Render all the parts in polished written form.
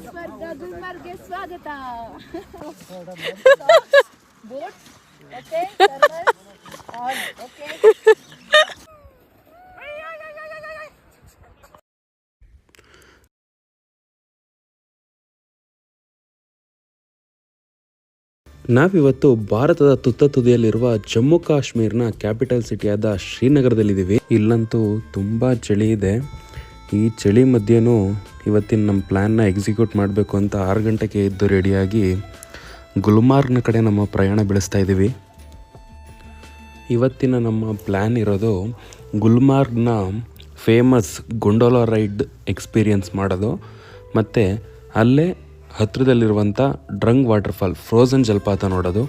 ಸ್ವರ್ಗ ಗುಲ್ಮರ್ಗ್ಗೆ ಸ್ವಾಗತ. Boats okay okay. ನಾವಿವತ್ತು ಭಾರತದ ತುತ್ತ ತುದಿಯಲ್ಲಿರುವ ಜಮ್ಮು ಕಾಶ್ಮೀರ್ನ ಕ್ಯಾಪಿಟಲ್ ಸಿಟಿಯಾದ ಶ್ರೀನಗರದಲ್ಲಿದ್ದೀವಿ. ಇಲ್ಲಂತೂ ತುಂಬ ಚಳಿ ಇದೆ. ಈ ಚಳಿ ಮಧ್ಯೆನೂ ಇವತ್ತಿನ ನಮ್ಮ ಪ್ಲ್ಯಾನ್ನ ಎಕ್ಸಿಕ್ಯೂಟ್ ಮಾಡಬೇಕು ಅಂತ 6 ಗಂಟೆಗೆ ಎದ್ದು ರೆಡಿಯಾಗಿ ಗುಲ್ಮಾರ್ಗ್ನ ಕಡೆ ನಮ್ಮ ಪ್ರಯಾಣ ಬೆಳೆಸ್ತಾ ಇದ್ದೀವಿ. ಇವತ್ತಿನ ನಮ್ಮ ಪ್ಲ್ಯಾನ್ ಇರೋದು ಗುಲ್ಮಾರ್ಗ್ನ ಫೇಮಸ್ ಗೊಂಡೋಲಾ ರೈಡ್ ಎಕ್ಸ್ಪೀರಿಯನ್ಸ್ ಮಾಡೋದು ಮತ್ತು ಅಲ್ಲೇ ಹತ್ತಿರದಲ್ಲಿರುವಂಥ ಡ್ರಂಗ್ ವಾಟರ್ಫಾಲ್ ಫ್ರೋಝನ್ ಜಲಪಾತ ನೋಡೋದು.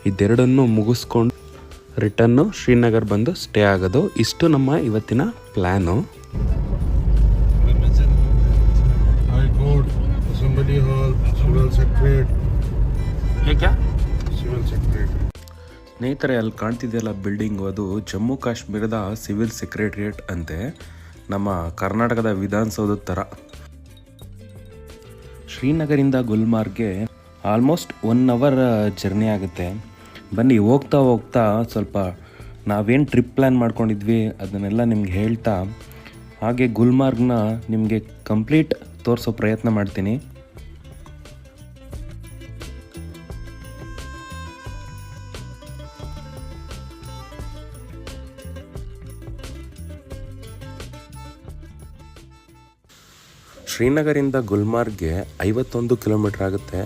ಇದೆರಡನ್ನು ಮುಗಿಸ್ಕೊಂಡು ರಿಟರ್ನು ಶ್ರೀನಗರ್ ಬಂದು ಸ್ಟೇ ಆಗೋದು. ಇಷ್ಟು ನಮ್ಮ ಇವತ್ತಿನ ಪ್ಲ್ಯಾನು. ಸ್ನೇಹಿತರೆ, ಅಲ್ಲಿ ಕಾಣ್ತಿದೆಯಲ್ಲ ಬಿಲ್ಡಿಂಗು, ಅದು ಜಮ್ಮು ಕಾಶ್ಮೀರದ ಸಿವಿಲ್ ಸೆಕ್ರೆಟರಿಯೇಟ್ ಅಂತೆ. ನಮ್ಮ ಕರ್ನಾಟಕದ ವಿಧಾನಸೌಧದ ಥರ. ಶ್ರೀನಗರಿಂದ ಗುಲ್ಮಾರ್ಗ್ಗೆ ಆಲ್ಮೋಸ್ಟ್ 1 ಅವರ್ ಜರ್ನಿ ಆಗುತ್ತೆ. ಬನ್ನಿ, ಹೋಗ್ತಾ ಹೋಗ್ತಾ ಸ್ವಲ್ಪ ನಾವೇನು ಟ್ರಿಪ್ ಪ್ಲ್ಯಾನ್ ಮಾಡ್ಕೊಂಡಿದ್ವಿ ಅದನ್ನೆಲ್ಲ ನಿಮ್ಗೆ ಹೇಳ್ತಾ ಹಾಗೆ ಗುಲ್ಮಾರ್ಗ್ನ ನಿಮಗೆ ಕಂಪ್ಲೀಟ್ ತೋರಿಸೋ ಪ್ರಯತ್ನ ಮಾಡ್ತೀನಿ. ಶ್ರೀನಗರಿಂದ ಗುಲ್ಮಾರ್ಗ್ಗೆ 51 ಕಿಲೋಮೀಟ್ರ್ ಆಗುತ್ತೆ.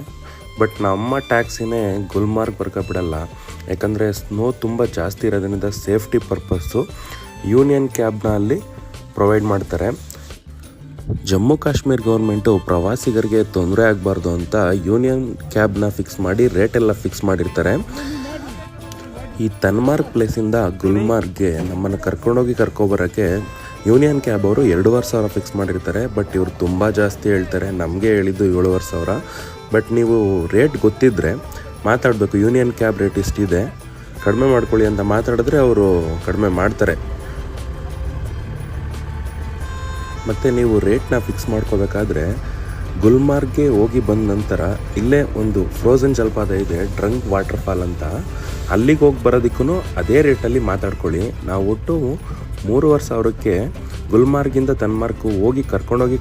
ಬಟ್ ನಮ್ಮ ಟ್ಯಾಕ್ಸಿನೇ ಗುಲ್ಮಾರ್ಗ್ ಬಿಡಲ್ಲ. ಯಾಕಂದರೆ ಸ್ನೋ ತುಂಬ ಜಾಸ್ತಿ ಇರೋದ್ರಿಂದ ಸೇಫ್ಟಿ ಪರ್ಪಸ್ಸು ಯೂನಿಯನ್ ಕ್ಯಾಬ್ನ ಅಲ್ಲಿ ಪ್ರೊವೈಡ್ ಮಾಡ್ತಾರೆ. ಜಮ್ಮು ಕಾಶ್ಮೀರ್ ಗೌರ್ಮೆಂಟು ಪ್ರವಾಸಿಗರಿಗೆ ತೊಂದರೆ ಆಗಬಾರ್ದು ಅಂತ ಯೂನಿಯನ್ ಕ್ಯಾಬ್ನ ಫಿಕ್ಸ್ ಮಾಡಿ ರೇಟೆಲ್ಲ ಫಿಕ್ಸ್ ಮಾಡಿರ್ತಾರೆ. ಈ ತನ್ಮಾರ್ಗ್ ಪ್ಲೇಸಿಂದ ಗುಲ್ಮಾರ್ಗ್ಗೆ ನಮ್ಮನ್ನು ಕರ್ಕೊಬರೋಕ್ಕೆ ಯೂನಿಯನ್ ಕ್ಯಾಬ್ ಅವರು 2,500 ಫಿಕ್ಸ್ ಮಾಡಿರ್ತಾರೆ. ಬಟ್ ಇವರು ತುಂಬ ಜಾಸ್ತಿ ಹೇಳ್ತಾರೆ. ನಮಗೆ ಹೇಳಿದ್ದು 7,500. ಬಟ್ ನೀವು ರೇಟ್ ಗೊತ್ತಿದ್ದರೆ ಮಾತಾಡಬೇಕು. ಯೂನಿಯನ್ ಕ್ಯಾಬ್ ರೇಟ್ ಇಷ್ಟಿದೆ, ಕಡಿಮೆ ಮಾಡ್ಕೊಳ್ಳಿ ಅಂತ ಮಾತಾಡಿದ್ರೆ ಅವರು ಕಡಿಮೆ ಮಾಡ್ತಾರೆ. ಮತ್ತು ನೀವು ರೇಟ್ನ ಫಿಕ್ಸ್ ಮಾಡ್ಕೋಬೇಕಾದ್ರೆ ಗುಲ್ಮಾರ್ಗ್ಗೆ ಹೋಗಿ ಬಂದ ನಂತರ ಇಲ್ಲೇ ಒಂದು ಫ್ರೋಝನ್ ಜಲಪಾತ ಇದೆ, ಡ್ರಂಗ್ ವಾಟರ್ಫಾಲ್ ಅಂತ. ಅಲ್ಲಿಗೆ ಹೋಗಿ ಬರೋದಕ್ಕೂ ಅದೇ ರೇಟಲ್ಲಿ ಮಾತಾಡ್ಕೊಳ್ಳಿ. ನಾವು ಒಟ್ಟು 3,500ಕ್ಕೆ ಗುಲ್ಮಾರ್ಗಿಂದ ತನ್ಮಾರ್ಗ್ ಹೋಗಿ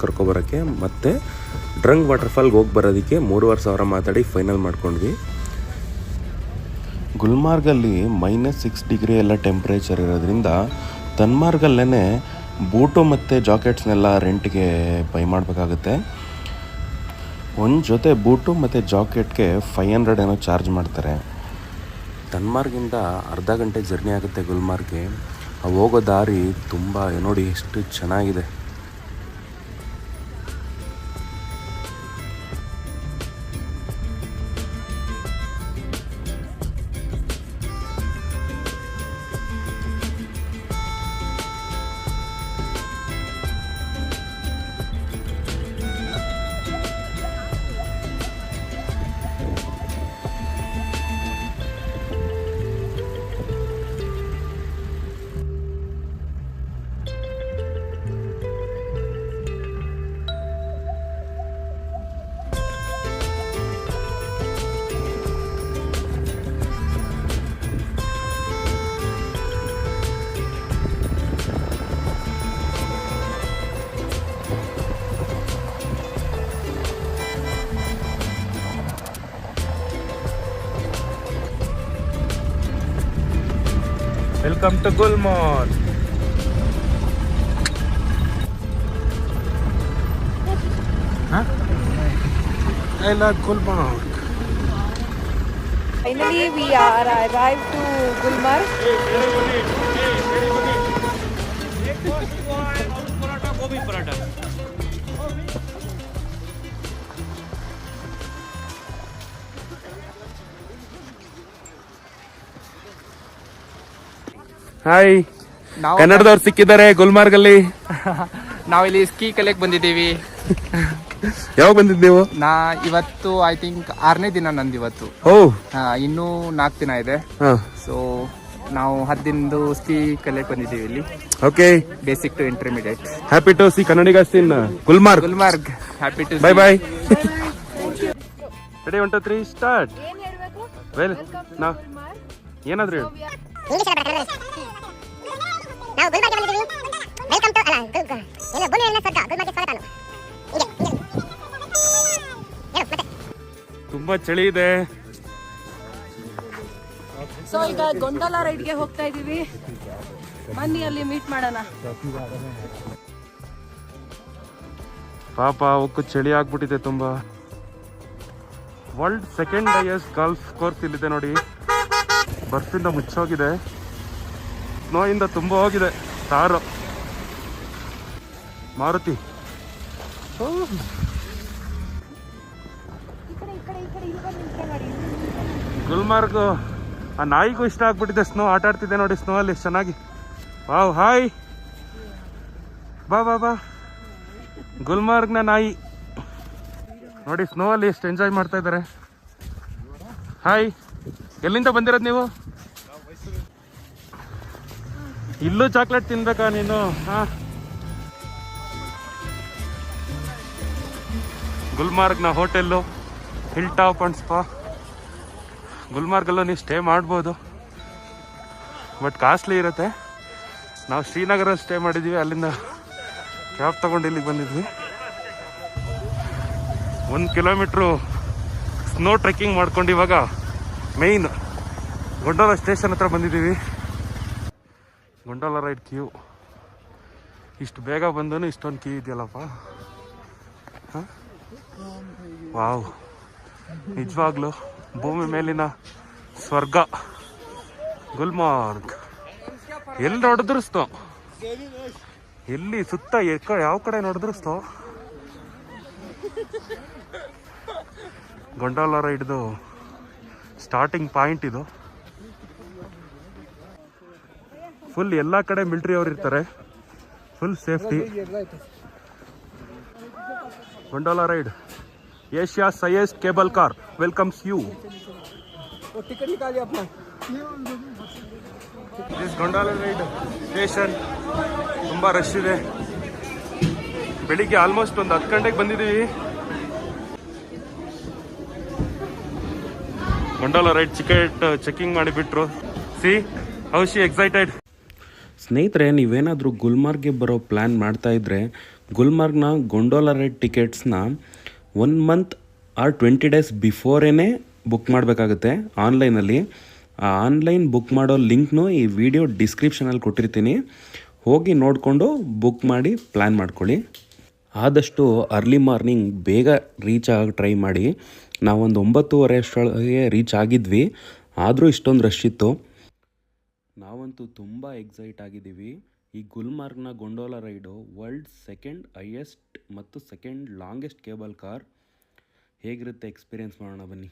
ಕರ್ಕೊಬರೋಕ್ಕೆ ಮತ್ತು ಡ್ರಂಗ್ ವಾಟರ್ಫಾಲ್ಗೆ ಹೋಗಿ ಬರೋದಕ್ಕೆ 3,500 ಮಾತಾಡಿ ಫೈನಲ್ ಮಾಡ್ಕೊಂಡ್ವಿ. ಗುಲ್ಮಾರ್ಗಲ್ಲಿ -6 ಡಿಗ್ರಿ ಎಲ್ಲ ಟೆಂಪ್ರೇಚರ್ ಇರೋದ್ರಿಂದ ತನ್ಮಾರ್ಗಲ್ಲೇ ಬೂಟು ಮತ್ತು ಜಾಕೆಟ್ಸ್ನೆಲ್ಲ ರೆಂಟ್ಗೆ ಬೈ ಮಾಡಬೇಕಾಗುತ್ತೆ. ಒಂದು ಜೊತೆ ಬೂಟು ಮತ್ತು ಜಾಕೆಟ್ಗೆ 500 ಏನೋ ಚಾರ್ಜ್ ಮಾಡ್ತಾರೆ. ತನ್ಮಾರ್ಗಿಂದ ಅರ್ಧ ಗಂಟೆ ಜರ್ನಿ ಆಗುತ್ತೆ ಗುಲ್ಮಾರ್ಗ್ಗೆ. ಹೋಗೋ ದಾರಿ ತುಂಬ ನೋಡಿ ಎಷ್ಟು ಚೆನ್ನಾಗಿದೆ. Welcome to Gulmarg. Huh? I love Gulmarg. Finally we are arrived to Gulmarg. Hi, ಕನ್ನಡದವ್ರು ಸಿಕ್ಕಿದ್ದಾರೆ ಗುಲ್ಮಾರ್ಗಲ್ಲಿ. ನಾವಿಲ್ಲಿ ಸ್ಕೀ ಕಲಿಯಕ್ ಬಂದಿದ್ದೀವಿ. ಯಾವಾಗ ಬಂದಿದ್ದು ನೀವು? ಇವತ್ತು ಐ ಥಿಂಕ್ 6ನೇ ದಿನ ನಂದು ಇವತ್ತು. ಓ, ಇನ್ನೂ 4 ದಿನ ಇದೆ. ಸೊ ನಾವು 10 ದಿನದ್ದು ಸ್ಕೀ ಕಲಿಯಕ್ಕೆ ಬಂದಿದ್ದೀವಿ ಇಲ್ಲಿ, okay, basic to intermediate. Happy to see Kannadigas in Gulmarg. Gulmarg, happy to bye bye. Ready 1 2 3 start. ಏನ್ ಹೇಳ್ಬೇಕು? ವೆಲ್ Welcome to ನಾ Gulmarg. ಏನಾದ್ರು ಹೇಳು. ನಾವು ಗುಲ್ಬರ್ಗ ಬಂದಿದ್ದೀವಿ. ವೆಲ್ಕಮ್ ಟು ಏನು ಬುನಿಯನ್ನ ಸ್ವರ್ಗ ಗುಲ್ಬರ್ಗ ಸ್ವಾಗತ. ತುಂಬಾ ಚಳಿ ಇದೆ. ಸೊ ಈಗ ಗೊಂಡೋಲಾ ರೈಡ್ಗೆ ಹೋಗ್ತಾ ಇದೀವಿ. ಬನ್ನಿ ಅಲ್ಲಿ ಮೀಟ್ ಮಾಡೋಣ. ಪಾಪ ಅವಕ್ಕೂ ಚಳಿ ಆಗ್ಬಿಟ್ಟಿದೆ ತುಂಬಾ. World second highest golf course ಇಲ್ಲಿದೆ ನೋಡಿ. ಬರ್ಫಿಂದ ಮುಚ್ಚೋಗಿದೆ, ಸ್ನೋಯಿಂದ ತುಂಬ ಹೋಗಿದೆ. ತಾರು ಮಾರುತಿ. ಗುಲ್ಮಾರ್ಗ್ ಆ ನಾಯಿಗೂ ಇಷ್ಟ ಆಗ್ಬಿಟ್ಟಿದೆ. ಸ್ನೋ ಆಟ ಆಡ್ತಿದ್ದೆ ನೋಡಿ, ಸ್ನೋ ಅಲ್ಲಿ ಎಷ್ಟು ಚೆನ್ನಾಗಿ. ವಾವ್, ಹಾಯ್, ಬಾ ಬಾ ಬಾ. ಗುಲ್ಮಾರ್ಗ್ನ ನಾಯಿ ನೋಡಿ, ಸ್ನೋ ಅಲ್ಲಿ ಎಷ್ಟು ಎಂಜಾಯ್ ಮಾಡ್ತಾ ಇದ್ದಾರೆ. ಹಾಯ್, ಎಲ್ಲಿಂದ ಬಂದಿರೋದು ನೀವು? ಇಲ್ಲೂ ಚಾಕ್ಲೇಟ್ ತಿನ್ಬೇಕಾ ನೀನು? ಹಾ, ಗುಲ್ಮಾರ್ಗ್ನ hotel hill top and spa. ಗುಲ್ಮಾರ್ಗಲ್ಲೂ ನೀವು ಸ್ಟೇ ಮಾಡ್ಬೋದು, ಬಟ್ ಕಾಸ್ಟ್ಲಿ ಇರುತ್ತೆ. ನಾವು ಶ್ರೀನಗರಲ್ಲಿ ಸ್ಟೇ ಮಾಡಿದ್ದೀವಿ, ಅಲ್ಲಿಂದ ಕ್ಯಾಬ್ ತಗೊಂಡು ಇಲ್ಲಿಗೆ ಬಂದಿದ್ವಿ. 1 ಕಿಲೋಮೀಟ್ರು ಸ್ನೋ ಟ್ರೆಕ್ಕಿಂಗ್ ಮಾಡ್ಕೊಂಡು ಇವಾಗ ಮೇಯ್ನ್ ಗೊಂಡೋಲಾ ಸ್ಟೇಷನ್ ಹತ್ರ ಬಂದಿದ್ದೀವಿ. Gondola ride Q. ಇಷ್ಟು ಬೇಗ ಬಂದನು ಇಷ್ಟೊಂದು ಕ್ಯೂ ಇದೆಯಲ್ಲಪ್ಪ. ಹಾಂ, ವಾವ್, ನಿಜವಾಗ್ಲೂ ಭೂಮಿ ಮೇಲಿನ ಸ್ವರ್ಗ ಗುಲ್ಮಾರ್ಗ್. ಎಲ್ಲಿ ನೋಡಿದ್ರು ಸ್ನೋ, ಎಲ್ಲಿ ಸುತ್ತ ಯಾವ ಕಡೆ ನೋಡಿದ್ರು ಸ್ನೋ. ಗೊಂಡೋಲಾ ರೈಡ್ದು ಸ್ಟಾರ್ಟಿಂಗ್ ಪಾಯಿಂಟ್ ಇದು. ಫುಲ್ ಎಲ್ಲ ಕಡೆ ಮಿಲಿಟರಿ ಅವ್ರು ಇರ್ತಾರೆ, full safety. Gondola ride Asia's highest cable car welcomes you. This gondola ride station ತುಂಬ ರಶ್ ಇದೆ. ಬೆಳಿಗ್ಗೆ ಆಲ್ಮೋಸ್ಟ್ ಒಂದು 10 ಗಂಟೆಗೆ ಬಂದಿದ್ದೀವಿ. ಗೊಂಡೋಲಾ ರೈಡ್ ಚೆಕಿಂಗ್ ಮಾಡಿಬಿಟ್ರು. See how she excited. ಸ್ನೇಹಿತರೆ, ನೀವೇನಾದರೂ ಗುಲ್ಮಾರ್ಗ್ಗೆ ಬರೋ ಪ್ಲ್ಯಾನ್ ಮಾಡ್ತಾ ಇದ್ರೆ ಗುಲ್ಮಾರ್ಗ್ನ ಗೊಂಡೋಲಾ ರೈಡ್ ಟಿಕೆಟ್ಸ್ನ 1 ಮಂತ್ ಆರ್ 20 ಡೇಸ್ ಬಿಫೋರೇನೆ ಬುಕ್ ಮಾಡಬೇಕಾಗುತ್ತೆ ಆನ್ಲೈನಲ್ಲಿ. ಆ ಆನ್ಲೈನ್ ಬುಕ್ ಮಾಡೋ ಲಿಂಕ್ನು ಈ ವಿಡಿಯೋ ಡಿಸ್ಕ್ರಿಪ್ಷನಲ್ಲಿ ಕೊಟ್ಟಿರ್ತೀನಿ, ಹೋಗಿ ನೋಡಿಕೊಂಡು ಬುಕ್ ಮಾಡಿ ಪ್ಲ್ಯಾನ್ ಮಾಡ್ಕೊಳ್ಳಿ. ಆದಷ್ಟು ಅರ್ಲಿ ಮಾರ್ನಿಂಗ್ ಬೇಗ ರೀಚ್ ಆಗಿ ಟ್ರೈ ಮಾಡಿ. ನಾವೊಂದು 9:30 ಅಷ್ಟರೊಳಗೆ ರೀಚ್ ಆಗಿದ್ವಿ, ಆದರೂ ಇಷ್ಟೊಂದು ರಶ್ ಇತ್ತು. ನಾವಂತೂ ತುಂಬ ಎಕ್ಸೈಟ್ ಆಗಿದ್ದೀವಿ. ಈ ಗುಲ್ಮಾರ್ಗ್ನ ಗೊಂಡೋಲಾ ರೈಡು ವರ್ಲ್ಡ್ ಸೆಕೆಂಡ್ ಹೈಯೆಸ್ಟ್ ಮತ್ತು ಸೆಕೆಂಡ್ ಲಾಂಗೆಸ್ಟ್ ಕೇಬಲ್ ಕಾರ್. ಹೇಗಿರುತ್ತೆ ಎಕ್ಸ್ಪೀರಿಯೆನ್ಸ್ ಮಾಡೋಣ ಬನ್ನಿ.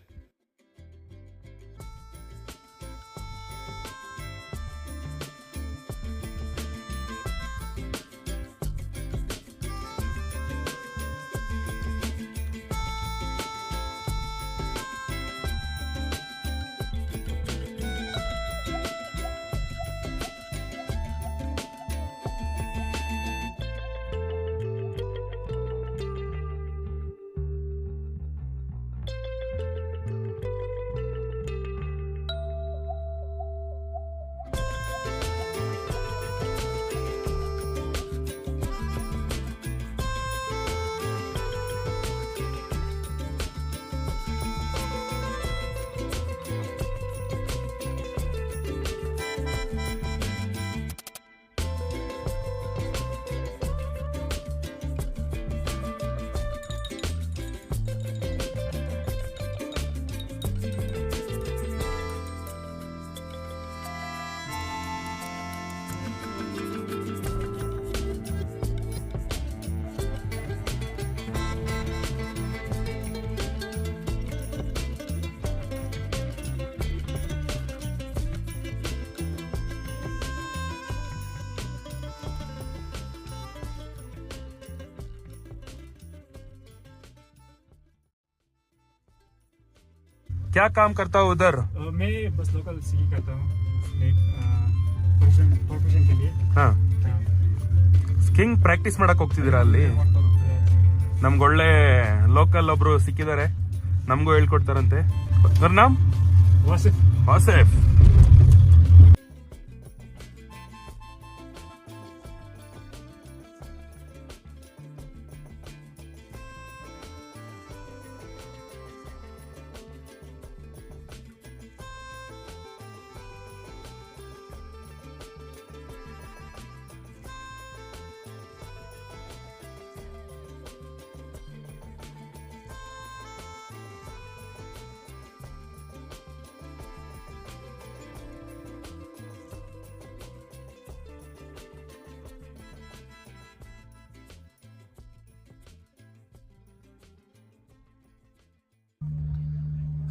क्या काम करता हो उधर? मैं बस लोकल स्कीइंग करता हूँ प्रोफेशन के लिए। हाँ, ಸ್ಕಿಂಗ್ ಪ್ರಾಕ್ಟೀಸ್ ಮಾಡಕ್ ಹೋಗ್ತಿದ್ದೀರಾ ಅಲ್ಲಿ? ನಮ್ಗೆ ಒಳ್ಳೆ ಲೋಕಲ್ ಒಬ್ರು ಸಿಕ್ಕಿದ್ದಾರೆ, ನಮಗೂ ಹೇಳ್ಕೊಡ್ತಾರಂತೆ. ಅವ್ರ ನಾಮ್ ವಾಸಿಫ್.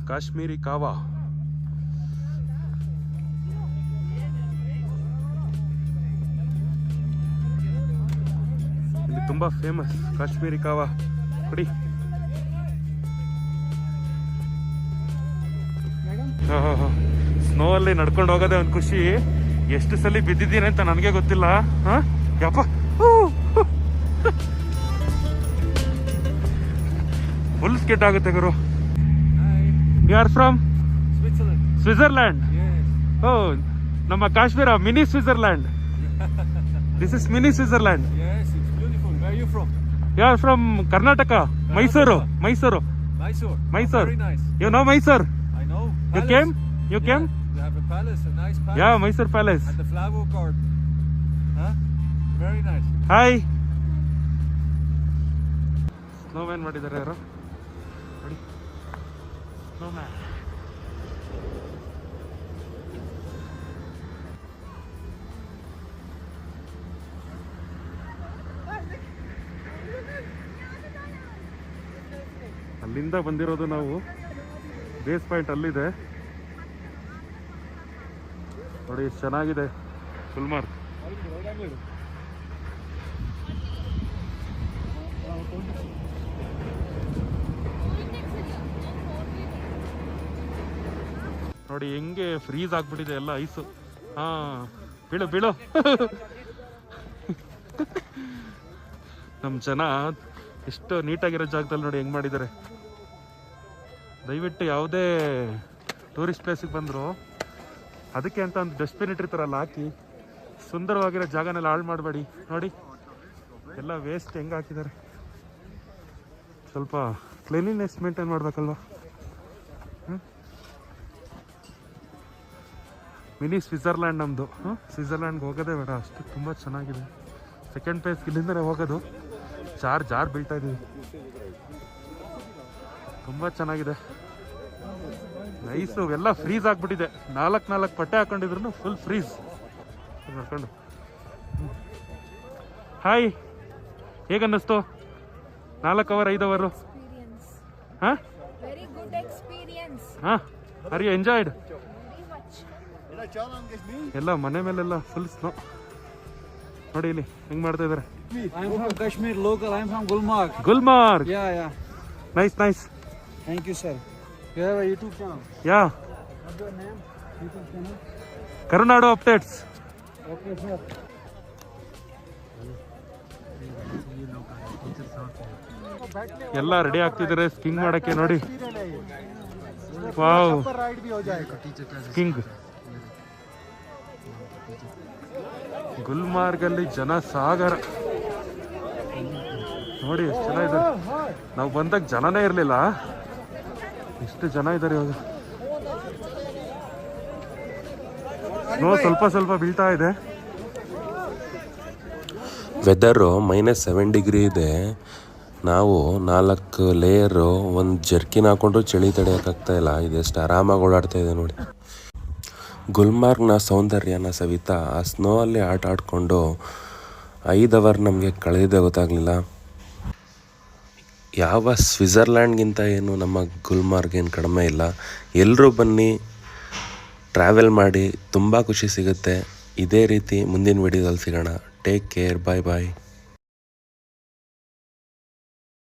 ಕಾಶ್ಮೀರಿ ಕಾವಾ. ಇಲ್ಲಿ ತುಂಬಾ ಫೇಮಸ್ ಕಾಶ್ಮೀರಿ ಕಾವಾ. ಕೊಡಿ. ಸ್ನೋ ಅಲ್ಲಿ ನಡ್ಕೊಂಡು ಹೋಗೋದೇ ಒಂದು ಖುಷಿ. ಎಷ್ಟು ಸಲ ಬಿದ್ದಿದ್ದೀನಿ ಅಂತ ನನಗೆ ಗೊತ್ತಿಲ್ಲ. ಯಪ್ಪ, ಫುಲ್ ಸ್ಕೆಟ್ ಆಗುತ್ತೆ ಗುರು. You are from Switzerland. Yes. Oh, ನಮ್ಮ Kashmir mini Switzerland. This is mini Switzerland. Yes, it's beautiful. Where are you from? You are from Karnataka. Mysuru. Mysore. Mysore. Very nice. You know Mysore? I know. You Palace. came? You Yeah, came? They have a palace, a nice palace. Yeah, Mysore Palace. And the flower garden. Huh? Very nice. Hi. Snowman ಮಾಡಿದ್ದಾರೆ ಯಾರು? ನೋಡಿ. Snowman. ಅಲ್ಲಿಂದ ಬಂದಿರೋದು ನಾವು. Base point ಅಲ್ಲಿದೆ ನೋಡಿ, ಎಷ್ಟು ಚೆನ್ನಾಗಿದೆ ಗುಲ್ಮಾರ್ಗ್. ನೋಡಿ ಹೆಂಗೆ ಫ್ರೀಸ್ ಆಗ್ಬಿಟ್ಟಿದೆ ಎಲ್ಲ ಐಸು. ಹಾ, ಬೀಳು ಬೀಳು. ನಮ್ಮ ಜನ ಎಷ್ಟು ನೀಟಾಗಿರೋ ಜಾಗದಲ್ಲಿ ನೋಡಿ ಹೆಂಗೆ ಮಾಡಿದ್ದಾರೆ. ದಯವಿಟ್ಟು ಯಾವುದೇ ಟೂರಿಸ್ಟ್ ಪ್ಲೇಸಿಗೆ ಬಂದರು ಅದಕ್ಕೆ ಅಂತ ಒಂದು ಡಸ್ಟ್ಬಿನ್ ಇಟ್ಟಿರ್ತಾರಲ್ಲ, ಹಾಕಿ ಸುಂದರವಾಗಿರೋ ಜಾಗನೆಲ್ಲ ಹಾಳು ಮಾಡಬೇಡಿ. ನೋಡಿ ಎಲ್ಲ ವೇಸ್ಟ್ ಹೆಂಗೆ ಹಾಕಿದ್ದಾರೆ. ಸ್ವಲ್ಪ ಕ್ಲೀನಿನೆಸ್ ಮೇಂಟೈನ್ ಮಾಡಬೇಕಲ್ವ. ಮಿನಿ ಸ್ವಿಟ್ಜರ್ಲ್ಯಾಂಡ್ ನಮ್ಮದು. ಸ್ವಿಟ್ಜರ್ಲ್ಯಾಂಡ್ಗೆ ಹೋಗೋದೇ ಬೇಡ, ಅಷ್ಟು ತುಂಬ ಚೆನ್ನಾಗಿದೆ. ಸೆಕೆಂಡ್ ಪ್ಲೇಸ್ಗೆ ಇಲ್ಲಿಂದಲೇ ಹೋಗೋದು. ಜಾರ್ ಬೀಳ್ತಾ ಇದ್ದೀವಿ. ತುಂಬ ಚೆನ್ನಾಗಿದೆ. ನೈಸು. ಎಲ್ಲ ಫ್ರೀಸ್ ಆಗಿಬಿಟ್ಟಿದೆ. 4 ಬಟ್ಟೆ ಹಾಕೊಂಡಿದ್ರು ಫುಲ್ ಫ್ರೀಸ್ ನೋಡ್ಕೊಂಡು. ಹಾಯ್, ಹೇಗನ್ನಿಸ್ತು 4 ಅವರ್ 5 ಅವರು? ಹಾಂ, ಹಾಂ. Are you enjoyed? ಎಲ್ಲ ಮನೆ ಮೇಲೆಲ್ಲ ಫುಲ್ ಸ್ನೋ ನೋಡಿ. ಇಲ್ಲಿ ಹೆಂಗ್ ಮಾಡ್ತಾ ಇದಾರೆ. I'm from Kashmir, local. I'm from Gulmarg. Gulmarg. Yeah. Nice. Thank you, sir. You have a YouTube channel? Yeah. What's your name? YouTube channel? Karunadu updates. Okay, sir. ಎಲ್ಲ ready ಆಗ್ತಿದ್ದಾರೆ ಸ್ಕಿಂಗ್ ಮಾಡಕ್ಕೆ ನೋಡಿ. Wow, skink. Gulmarg ಅಲ್ಲಿ ಜನ ಸಾಗರ ನೋಡಿ, ಎಷ್ಟು ಜನ ಇದ್ದಾರೆ. ನಾವು ಬಂದಾಗ ಜನನೇ ಇರಲಿಲ್ಲ, ಎಷ್ಟು ಜನ ಇದ್ದಾರೆ ಇವಾಗ. ಸ್ನೋ ಸ್ವಲ್ಪ ಬೀಳ್ತಾ ಇದೆ. ವೆದರು -7 ಡಿಗ್ರಿ ಇದೆ. ನಾವು 4 ಲೇಯರು ಒಂದು ಜರ್ಕಿನ್ ಹಾಕೊಂಡ್ರು ಚಳಿ ತಡೆಯೋಕ್ಕಾಗ್ತಾ ಇಲ್ಲ. ಇದೆಷ್ಟು ಆರಾಮಾಗಿ ಓಡಾಡ್ತಾ ಇದೆ ನೋಡಿ. ಗುಲ್ಮಾರ್ಗ್ನ ಸೌಂದರ್ಯನ ಸವಿತಾ ಆ ಸ್ನೋ ಅಲ್ಲಿ ಆಟ ಆಡಿಕೊಂಡು 5 ಅವರ್ ನಮಗೆ ಕಳೆದಿದ್ದೇ ಗೊತ್ತಾಗಲಿಲ್ಲ. ಯಾವ ಸ್ವಿಟ್ಜರ್ಲ್ಯಾಂಡ್ಗಿಂತ ಏನು ನಮ್ಮ ಗುಲ್ಮಾರ್ಗ್ ಏನು ಕಡಿಮೆ ಇಲ್ಲ. ಎಲ್ಲರೂ ಬನ್ನಿ, ಟ್ರಾವೆಲ್ ಮಾಡಿ, ತುಂಬ ಖುಷಿ ಸಿಗುತ್ತೆ. ಇದೇ ರೀತಿ ಮುಂದಿನ ವಿಡಿಯೋದಲ್ಲಿ ಸಿಗೋಣ. ಟೇಕ್ ಕೇರ್, ಬಾಯ್.